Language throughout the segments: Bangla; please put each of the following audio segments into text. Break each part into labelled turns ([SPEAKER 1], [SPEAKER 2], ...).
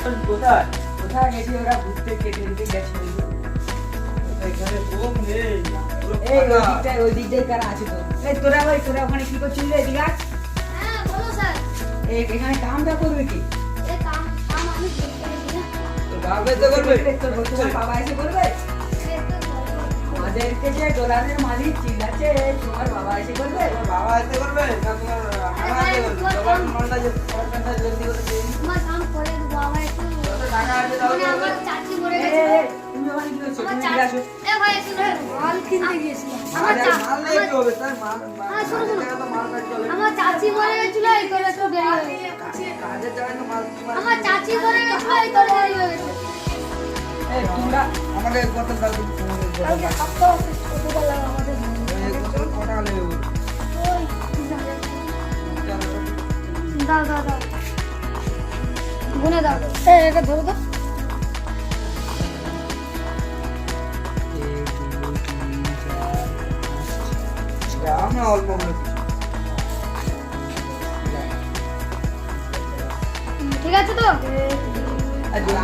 [SPEAKER 1] কোথায়?
[SPEAKER 2] কোথায় গেছি ওরা ঘুরতে কেটে গেছে
[SPEAKER 1] এখানে লোক নেই।
[SPEAKER 2] এই ওই দিকটাই কারা আছে তো এই তোরা ওখানে কি করছিস রে এদিকে আয়।
[SPEAKER 3] হ্যাঁ বলো স্যার।
[SPEAKER 2] এখানে কামটা করবে কি
[SPEAKER 3] এই কাম আমি দেখতে গেছি না।
[SPEAKER 1] তোর বাপ এসে করবে?
[SPEAKER 2] তোমার বাবা এসে করবে আমাদেরকে যে ডলারের মালিক চিল্লাচ্ছে তোমার বাবা এসে করবে
[SPEAKER 1] তোর বাবা এসে করবে না তোমার মামা এসে করবে? তোমার মালটা যে পড়াশোনাটা জলদি করে দিয়ে দিই।
[SPEAKER 3] আমার কাম করে দেবো আমার একটু
[SPEAKER 1] যত টাকা আছে তাও
[SPEAKER 3] মানে
[SPEAKER 1] করবে।
[SPEAKER 3] আমার চাচি মরে
[SPEAKER 2] এই,
[SPEAKER 3] গেছে।
[SPEAKER 2] এই, তুমি ওখানে কি করছো
[SPEAKER 3] আমার
[SPEAKER 2] তুমি এদিকে আসো।
[SPEAKER 3] এ ভাই শুনো মাল কিনতে গিয়েছিলাম। আমার
[SPEAKER 1] মাল নেই কি হবে? তাই মাল
[SPEAKER 3] হ্যাঁ, শোনো, শোনো।
[SPEAKER 1] তো মাল কাজ চলে।
[SPEAKER 3] আমার চাচি মরে গেছিল এই করে একটু দেরি হয়ে গেছে।
[SPEAKER 1] কাজের জায়গায় তো মাল
[SPEAKER 3] আমার চাচি মরে গেছিল এই করে দেরি হয়ে গেছে।
[SPEAKER 2] এই তোমরা
[SPEAKER 1] আমাকে এক বোতল দাও তুমি তোমাকে এক বোতল
[SPEAKER 3] কালকে
[SPEAKER 1] দাও।
[SPEAKER 3] সপ্তাহ কতবার লাগা আমাদের
[SPEAKER 1] এক বোতল ক টাকা নেবে বলো?
[SPEAKER 3] ওই দাও দাও দাও গুনে দাও এটা ধরো তো
[SPEAKER 1] দাও না অল্প করে কিছু।
[SPEAKER 3] ঠিক আছে তো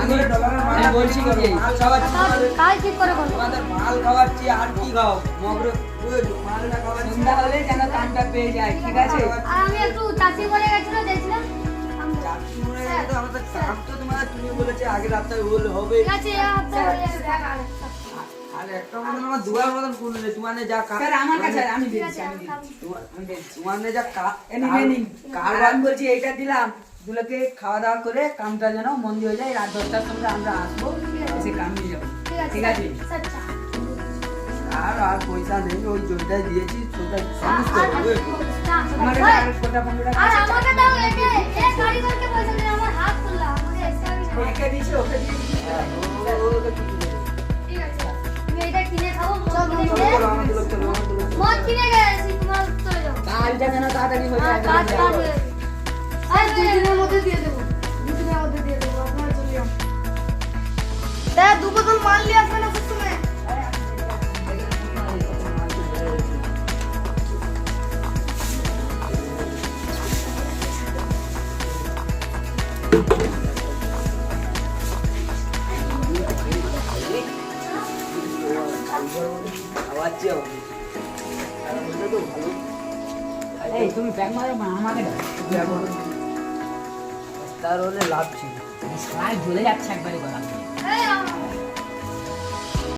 [SPEAKER 1] আমি ডলারের মাল
[SPEAKER 2] আমি বলছি কি যে,
[SPEAKER 1] মাল খাওয়াচ্ছি তোমাদের।
[SPEAKER 3] কাল ঠিক করে বলো
[SPEAKER 1] তোমাদের মাল খাওয়াচ্ছি আর কি খাও মগরে বুঝেছো মালটা খাওয়াচ্ছি
[SPEAKER 2] সন্ধ্যা হলে যেন কামটা পেয়ে যায় ঠিক আছে
[SPEAKER 3] আর আমি একটু চাচি মরে গেছিল দেখছিলাম
[SPEAKER 1] চাকরি মনে গেলে তো আমাদের কাম তো তোমাদের তুমি বলেছে আগে রাস্তা বলে হবে
[SPEAKER 3] ঠিক আছে এই হপ্তাহ হয়ে যাবে
[SPEAKER 1] আর একটা মতন আমার দুয়ার মতন খুললে তোমার যা
[SPEAKER 2] স্যার আমার কাছে আমি
[SPEAKER 3] ঠিক
[SPEAKER 2] দিচ্ছি
[SPEAKER 3] আছে
[SPEAKER 2] আমি দিচ্ছি আমি দিচ্ছি
[SPEAKER 1] তোমার যা
[SPEAKER 2] এনিন কারবার বলছি এইটা দিলাম দুলোকে খাওয়া দাওয়া করে কামটা যেন মন্দি হয়ে যায় রাত 10টার সময় আমরা আসবো এসে কাম নিয়ে যাবো ঠিক আছে
[SPEAKER 3] স্যার চা
[SPEAKER 1] আর পয়সা নেই ওই জয়টাই দিয়েছি তোটা সমস্ত হবে
[SPEAKER 2] আমার
[SPEAKER 3] আর
[SPEAKER 2] আর কোটা 15 টাকা
[SPEAKER 3] আমাকে দাও একে এই কারিগরকে পয়সা দিন আমার হাত খুললা আমাকে এক্সট্রা কিছু
[SPEAKER 2] একে দিছি ওকে দিয়েছি
[SPEAKER 3] ঠিক আছে তুমি এটা কিনে খাবো
[SPEAKER 1] আমাদের
[SPEAKER 3] মদ কিনে গেছি তোমার চলে যাও
[SPEAKER 2] কালটা যেন তাড়াতাড়ি হয়ে
[SPEAKER 3] হ্যাঁ,
[SPEAKER 2] যায়
[SPEAKER 3] কাজ কাজ হয়ে গেছে। আর 2 দিনের মধ্যে দিয়ে দেবো 2 দিনের মধ্যে দিয়ে দেবো আপনারা চলে যান স্যার 2 বোতল মাল নিয়ে আসবেন না তুমি
[SPEAKER 1] খাওয়াচ্ছি আমাদের তো ভালো
[SPEAKER 2] এই তুমি ব্যাগ মারো আমাকে দাও
[SPEAKER 1] তার হলে লাভ ছিল
[SPEAKER 2] সারা ঝুলে যাচ্ছে একবারে গলা